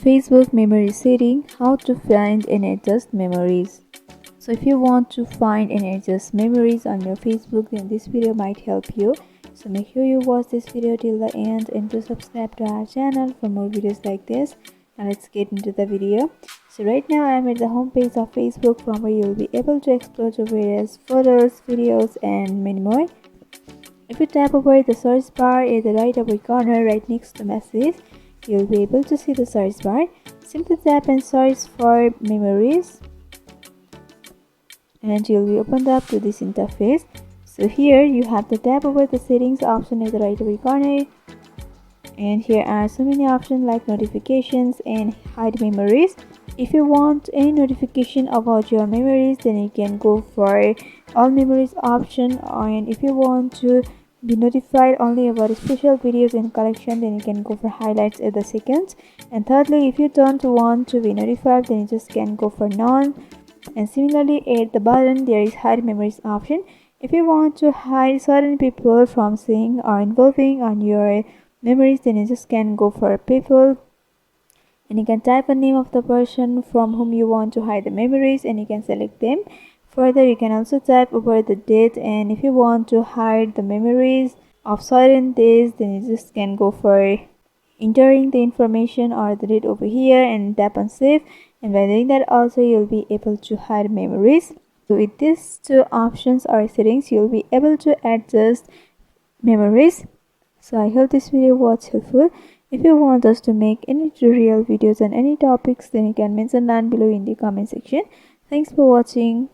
Facebook memory setting, how to find and adjust memories. So if you want to find and adjust memories on your Facebook, then this video might help you. So make sure you watch this video till the end and to subscribe to our channel for more videos like this. Now let's get into the video. So right now I'm at the home page of Facebook, from where you'll be able to explore the various photos, videos and many more. If you tap over the search bar at the right upper corner right next to message, you'll be able to see the search bar. Simply tap and search for memories and you'll be opened up to this interface. So here you have to tap over the settings option at the right upper corner, and here are so many options like notifications and hide memories. If you want any notification about your memories, then you can go for all memories option, and if you want to be notified only about special videos and collection, then you can go for highlights at the seconds. And thirdly, if you don't want to be notified, then you just can go for none. And similarly at the bottom there is hide memories option. If you want to hide certain people from seeing or involving on your memories, then you just can go for people, and you can type a name of the person from whom you want to hide the memories and you can select them. Further, you can also type over the date, and if you want to hide the memories of certain days, then you just can go for entering the information or the date over here and tap on save, and by doing that also you'll be able to hide memories. So with these two options or settings, you'll be able to adjust memories. So I hope this video was helpful. If you want us to make any tutorial videos on any topics, then you can mention down below in the comment section. Thanks for watching.